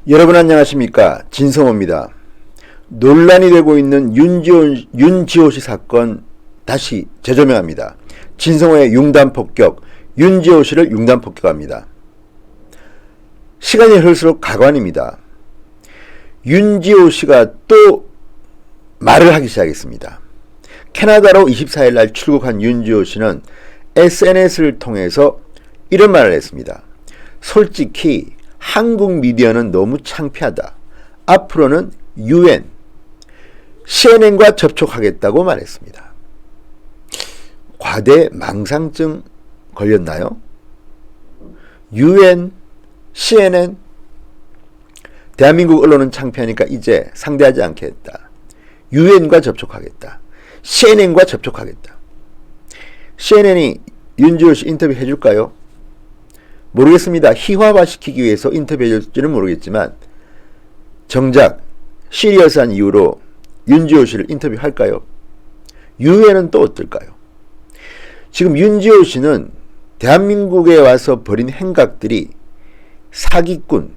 여러분 안녕하십니까, 진성호입니다. 논란이 되고 있는 윤지호씨 사건 다시 재조명합니다. 진성호의 융단폭격, 윤지호씨를 융단폭격합니다. 시간이 흐를수록 가관입니다. 윤지호씨가 또 말을 하기 시작했습니다. 캐나다로 24일 날 출국한 윤지호씨는 SNS를 통해서 이런 말을 했습니다. 솔직히 한국 미디어는 너무 창피하다. 앞으로는 UN, CNN과 접촉하겠다고 말했습니다. 과대 망상증 걸렸나요? UN, CNN, 대한민국 언론은 창피하니까 이제 상대하지 않겠다. UN과 접촉하겠다. CNN과 접촉하겠다. CNN이 윤지호 씨 인터뷰 해줄까요? 모르겠습니다. 희화화시키기 위해서 인터뷰해줄지는 모르겠지만 정작 시리어스한 이유로 윤지호 씨를 인터뷰할까요? 유엔은 또 어떨까요? 지금 윤지호 씨는 대한민국에 와서 벌인 행각들이 사기꾼,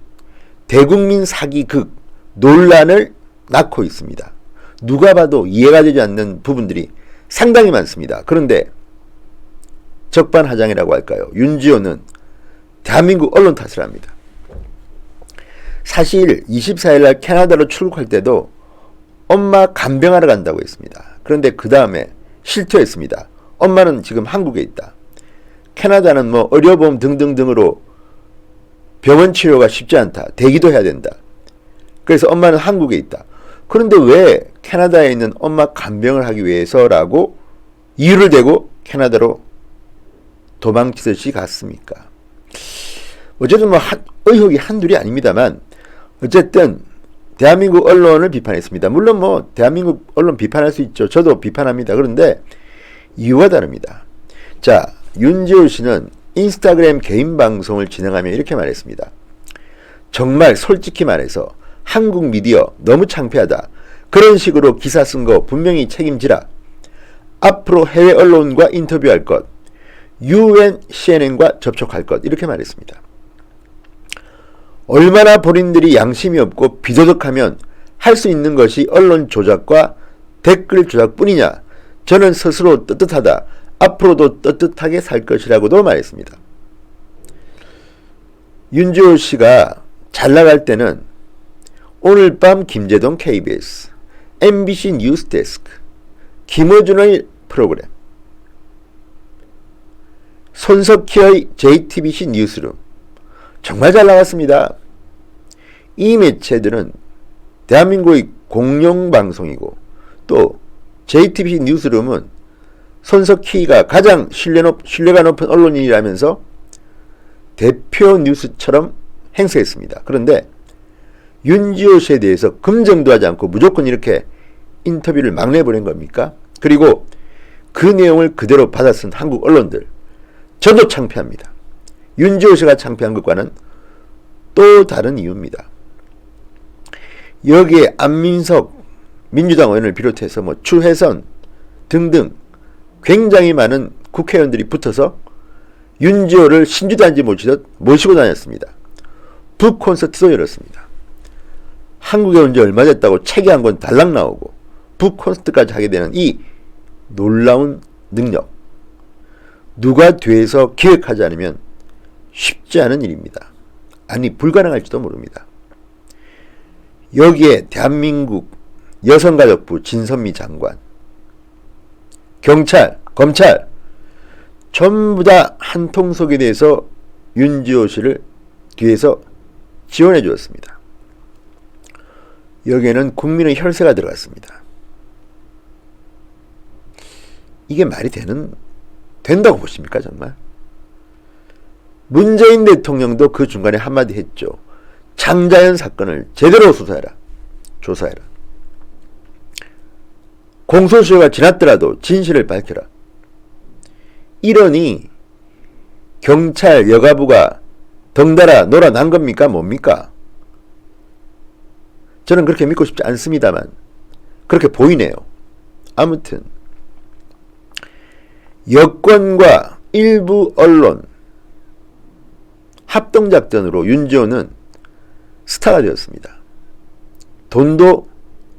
대국민 사기극, 논란을 낳고 있습니다. 누가 봐도 이해가 되지 않는 부분들이 상당히 많습니다. 그런데 적반하장이라고 할까요? 윤지호는 대한민국 언론 탓을 합니다. 사실 24일 날 캐나다로 출국할 때도 엄마 간병하러 간다고 했습니다. 그런데 그 다음에 실토했습니다. 엄마는 지금 한국에 있다. 캐나다는 뭐 의료보험 등등등으로 병원 치료가 쉽지 않다. 대기도 해야 된다. 그래서 엄마는 한국에 있다. 그런데 왜 캐나다에 있는 엄마 간병을 하기 위해서라고 이유를 대고 캐나다로 도망치듯이 갔습니까? 어쨌든 뭐 의혹이 한둘이 아닙니다만 어쨌든 대한민국 언론을 비판했습니다. 물론 뭐 대한민국 언론 비판할 수 있죠. 저도 비판합니다. 그런데 이유가 다릅니다. 자, 윤지호 씨는 인스타그램 개인 방송을 진행하며 이렇게 말했습니다. 정말 솔직히 말해서 한국 미디어 너무 창피하다. 그런 식으로 기사 쓴 거 분명히 책임지라. 앞으로 해외 언론과 인터뷰할 것. UN, CNN과 접촉할 것. 이렇게 말했습니다. 얼마나 본인들이 양심이 없고 비도덕하면 할 수 있는 것이 언론 조작과 댓글 조작뿐이냐. 저는 스스로 떳떳하다. 앞으로도 떳떳하게 살 것이라고도 말했습니다. 윤지호 씨가 잘 나갈 때는 오늘 밤 김재동 KBS, MBC 뉴스데스크, 김어준의 프로그램, 손석희의 JTBC 뉴스룸 정말 잘 나갔습니다. 이 매체들은 대한민국의 공영방송이고 또 JTBC 뉴스룸은 손석희가 가장 신뢰가 높은 언론인이라면서 대표 뉴스처럼 행세했습니다. 그런데 윤지호 씨에 대해서 검증도 하지 않고 무조건 이렇게 인터뷰를 막 내보낸 겁니까? 그리고 그 내용을 그대로 받아 쓴 한국 언론들 저도 창피합니다. 윤지호 씨가 창피한 것과는 또 다른 이유입니다. 여기에 안민석 민주당 의원을 비롯해서 뭐 추혜선 등등 굉장히 많은 국회의원들이 붙어서 윤지호를 신주단지 모시고 다녔습니다. 북콘서트도 열었습니다. 한국에 온 지 얼마 됐다고 책이 한 권 달랑 나오고 북콘서트까지 하게 되는 이 놀라운 능력. 누가 뒤에서 기획하지 않으면 쉽지 않은 일입니다. 아니 불가능할지도 모릅니다. 여기에 대한민국 여성가족부 진선미 장관, 경찰, 검찰 전부 다 한통속에 대해서 윤지호 씨를 뒤에서 지원해 주었습니다. 여기에는 국민의 혈세가 들어갔습니다. 이게 말이 된다고 보십니까 정말? 문재인 대통령도 그 중간에 한마디 했죠. 장자연 사건을 제대로 조사해라. 공소시효가 지났더라도 진실을 밝혀라. 이러니 경찰 여가부가 덩달아 놀아난 겁니까? 뭡니까? 저는 그렇게 믿고 싶지 않습니다만 그렇게 보이네요. 아무튼 여권과 일부 언론 합동작전으로 윤지호는 스타가 되었습니다. 돈도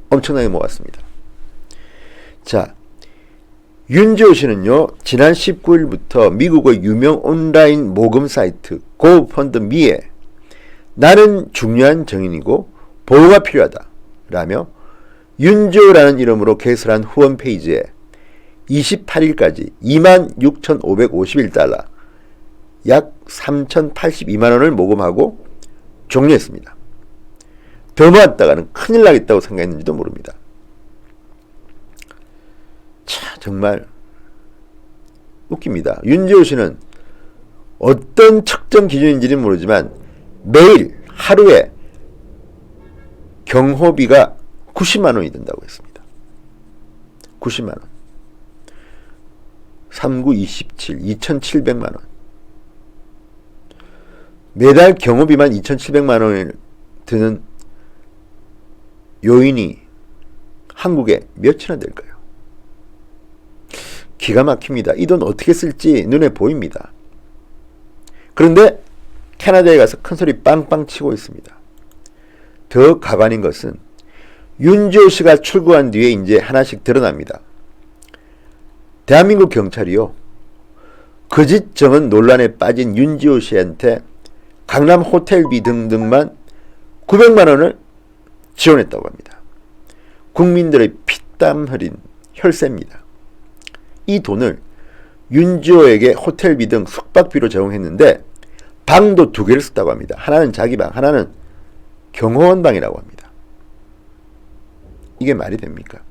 엄청나게 모았습니다. 자, 윤지호 씨는요, 지난 19일부터 미국의 유명 온라인 모금 사이트 고펀드미에 나는 중요한 정인이고 보호가 필요하다 라며 윤지호라는 이름으로 개설한 후원 페이지에 28일까지 26,551달러 약 3,082만원을 모금하고 종료했습니다. 더 모았다가는 큰일 나겠다고 생각했는지도 모릅니다. 참 정말 웃깁니다. 윤지호 씨는 어떤 측정 기준인지는 모르지만 매일 하루에 경호비가 90만 원이 든다고 했습니다. 90만 원. 39, 27, 2,700만 원. 매달 경호비만 2,700만 원을 드는 요인이 한국에 몇이나 될까요? 기가 막힙니다. 이 돈 어떻게 쓸지 눈에 보입니다. 그런데 캐나다에 가서 큰소리 빵빵 치고 있습니다. 더 가관인 것은 윤지호 씨가 출국한 뒤에 이제 하나씩 드러납니다. 대한민국 경찰이요, 거짓 정원 논란에 빠진 윤지호 씨한테 강남 호텔비 등등만 900만 원을 지원했다고 합니다. 국민들의 피땀 흘린 혈세입니다. 이 돈을 윤지호에게 호텔비 등 숙박비로 제공했는데 방도 2개를 썼다고 합니다. 하나는 자기 방, 하나는 경호원 방이라고 합니다. 이게 말이 됩니까?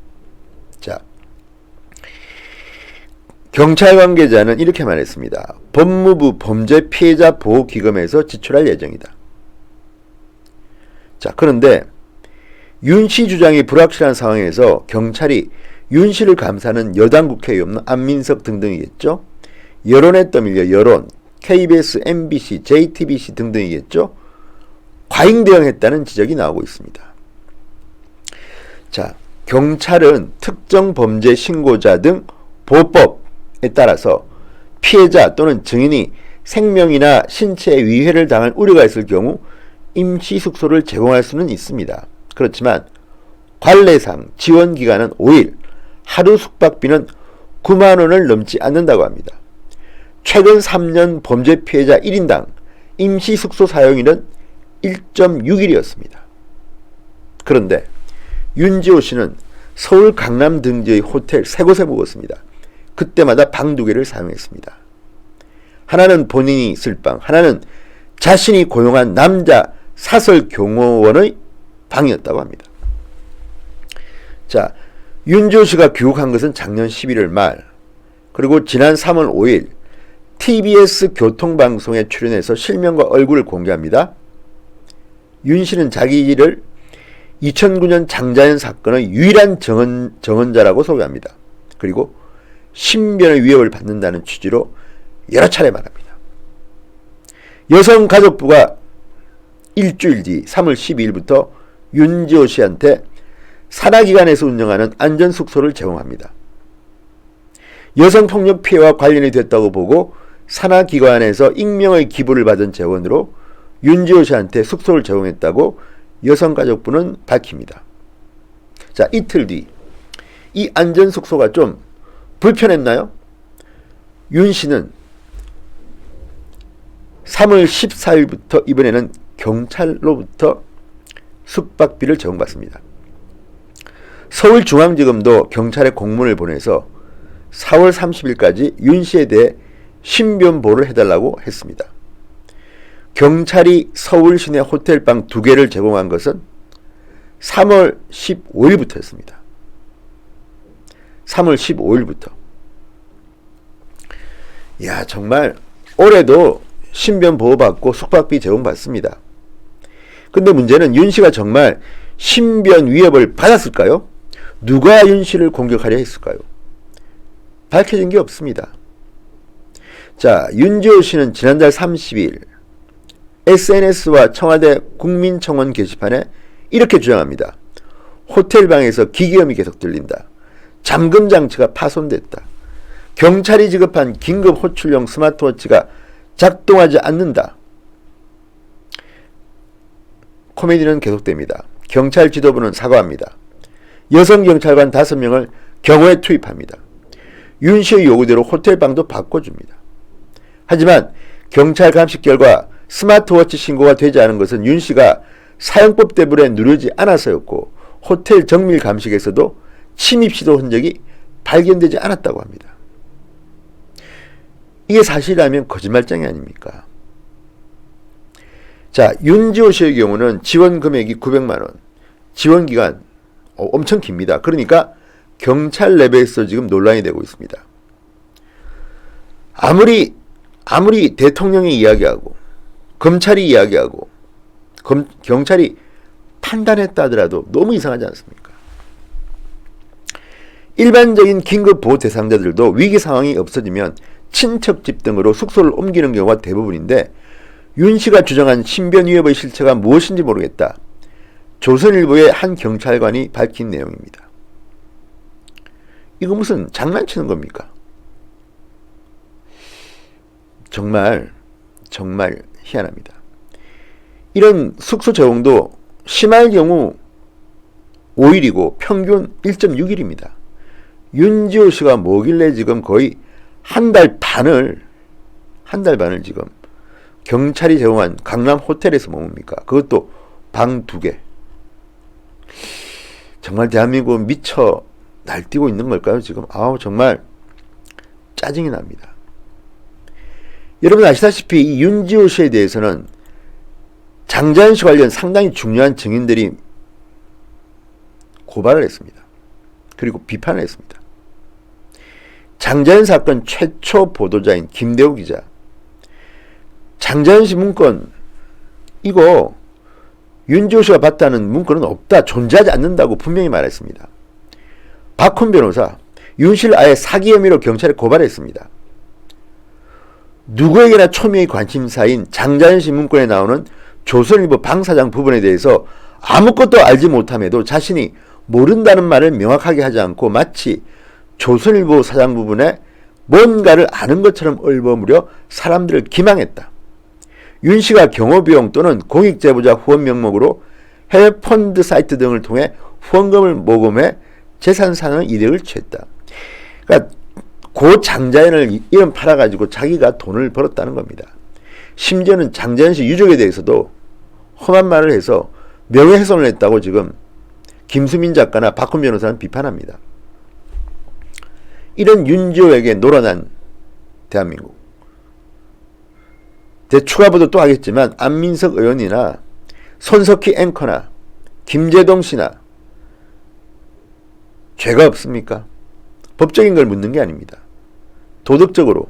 자, 경찰 관계자는 이렇게 말했습니다. 법무부 범죄피해자보호기금에서 지출할 예정이다. 자, 그런데 윤 씨 주장이 불확실한 상황에서 경찰이 윤 씨를 감싸는 여당 국회의원 안민석 등등이겠죠. 여론에 떠밀려 여론, KBS, MBC, JTBC 등등이겠죠. 과잉 대응했다는 지적이 나오고 있습니다. 자, 경찰은 특정 범죄 신고자 등 보호법에 따라서 피해자 또는 증인이 생명이나 신체에 위해를 당할 우려가 있을 경우 임시 숙소를 제공할 수는 있습니다. 그렇지만 관례상 지원 기간은 5일, 하루 숙박비는 9만 원을 넘지 않는다고 합니다. 최근 3년 범죄 피해자 1인당 임시 숙소 사용일은 1.6일이었습니다. 그런데 윤지호 씨는 서울 강남 등지의 호텔 3곳에 묵었습니다. 그때마다 방 2개를 사용했습니다. 하나는 본인이 쓸 방, 하나는 자신이 고용한 남자 사설 경호원의 방이었다고 합니다. 자, 윤지호 씨가 귀국한 것은 작년 11월 말, 그리고 지난 3월 5일 TBS 교통방송에 출연해서 실명과 얼굴을 공개합니다. 윤 씨는 자기를 2009년 장자연 사건의 유일한 정언자라고 소개합니다. 그리고 신변의 위협을 받는다는 취지로 여러 차례 말합니다. 여성가족부가 일주일 뒤 3월 12일부터 윤지호 씨한테 산하기관에서 운영하는 안전숙소를 제공합니다. 여성폭력 피해와 관련이 됐다고 보고 산하기관에서 익명의 기부를 받은 재원으로 윤지호 씨한테 숙소를 제공했다고 여성가족부는 밝힙니다. 자, 이틀 뒤 이 안전숙소가 좀 불편했나요? 윤 씨는 3월 14일부터 이번에는 경찰로부터 숙박비를 제공받습니다. 서울중앙지검도 경찰에 공문을 보내서 4월 30일까지 윤 씨에 대해 신변보호를 해달라고 했습니다. 경찰이 서울 시내 호텔방 2개를 제공한 것은 3월 15일부터였습니다. 3월 15일부터. 야, 정말 올해도 신변 보호받고 숙박비 제공받습니다. 근데 문제는 윤 씨가 정말 신변 위협을 받았을까요? 누가 윤 씨를 공격하려 했을까요? 밝혀진 게 없습니다. 자, 윤지호 씨는 지난달 30일 SNS와 청와대 국민청원 게시판에 이렇게 주장합니다. 호텔방에서 기계음이 계속 들린다. 잠금 장치가 파손됐다. 경찰이 지급한 긴급 호출용 스마트워치가 작동하지 않는다. 코미디는 계속됩니다. 경찰 지도부는 사과합니다. 여성 경찰관 5명을 경호에 투입합니다. 윤 씨의 요구대로 호텔방도 바꿔줍니다. 하지만 경찰 감식 결과 스마트워치 신고가 되지 않은 것은 윤 씨가 사용법 때문에 누르지 않아서였고 호텔 정밀 감식에서도 침입 시도 흔적이 발견되지 않았다고 합니다. 이게 사실이라면 거짓말장이 아닙니까? 자, 윤지호 씨의 경우는 지원 금액이 900만 원, 지원 기간 엄청 깁니다. 그러니까 경찰 레벨에서 지금 논란이 되고 있습니다. 아무리 대통령이 이야기하고 검찰이 이야기하고 경찰이 판단했다 하더라도 너무 이상하지 않습니까? 일반적인 긴급 보호 대상자들도 위기 상황이 없어지면 친척집 등으로 숙소를 옮기는 경우가 대부분인데 윤 씨가 주장한 신변 위협의 실체가 무엇인지 모르겠다. 조선일보의 한 경찰관이 밝힌 내용입니다. 이거 무슨 장난치는 겁니까? 정말 희한합니다. 이런 숙소 적용도 심할 경우 5일이고 평균 1.6일입니다. 윤지호 씨가 뭐길래 지금 거의 한 달 반을 지금 경찰이 제공한 강남 호텔에서 머뭅니까? 그것도 방 2개. 정말 대한민국은 미쳐 날뛰고 있는 걸까요? 지금 정말 짜증이 납니다. 여러분 아시다시피 이 윤지호 씨에 대해서는 장자연 씨 관련 상당히 중요한 증인들이 고발을 했습니다. 그리고 비판을 했습니다. 장자연 사건 최초 보도자인 김대우 기자, 장자연 씨 문건 이거 윤지호 씨가 봤다는 문건은 없다, 존재하지 않는다고 분명히 말했습니다. 박훈 변호사, 윤 씨를 아예 사기 혐의로 경찰에 고발했습니다. 누구에게나 초미의 관심사인 장자연 씨 문건에 나오는 조선일보 방사장 부분에 대해서 아무것도 알지 못함에도 자신이 모른다는 말을 명확하게 하지 않고 마치 조선일보 사장 부분에 뭔가를 아는 것처럼 얼버무려 사람들을 기망했다. 윤 씨가 경호비용 또는 공익제보자 후원 명목으로 해외 펀드 사이트 등을 통해 후원금을 모금해 재산상의 이득을 취했다. 그러니까 고 장자연을 이름 팔아가지고 자기가 돈을 벌었다는 겁니다. 심지어는 장자연 씨 유족에 대해서도 험한 말을 해서 명예훼손을 했다고 지금 김수민 작가나 박훈 변호사는 비판합니다. 이런 윤지호에게 놀아난 대한민국. 추가 보도 또 하겠지만 안민석 의원이나 손석희 앵커나 김재동 씨나 죄가 없습니까? 법적인 걸 묻는 게 아닙니다. 도덕적으로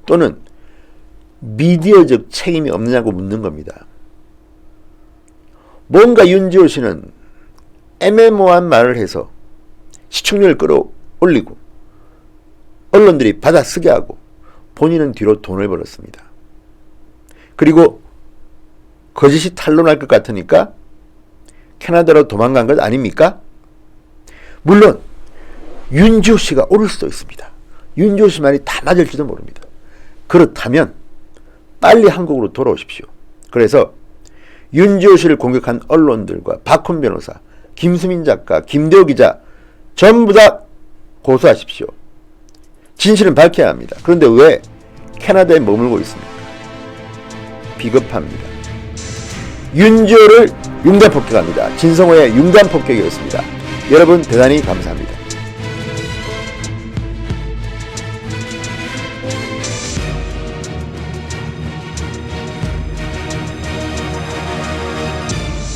또는 미디어적 책임이 없느냐고 묻는 겁니다. 뭔가 윤지호 씨는 애매모호한 말을 해서 시청률을 끌어올리고 언론들이 받아쓰게 하고 본인은 뒤로 돈을 벌었습니다. 그리고 거짓이 탄로날 것 같으니까 캐나다로 도망간 것 아닙니까? 물론 윤지호 씨가 옳을 수도 있습니다. 윤지호 씨 말이 다 맞을지도 모릅니다. 그렇다면 빨리 한국으로 돌아오십시오. 그래서 윤지호 씨를 공격한 언론들과 박훈 변호사, 김수민 작가, 김대호 기자 전부 다 고소하십시오. 진실은 밝혀야 합니다. 그런데 왜 캐나다에 머물고 있습니까? 비겁합니다. 윤지호를 융단 폭격합니다. 진성호의 융단 폭격이었습니다. 여러분 대단히 감사합니다.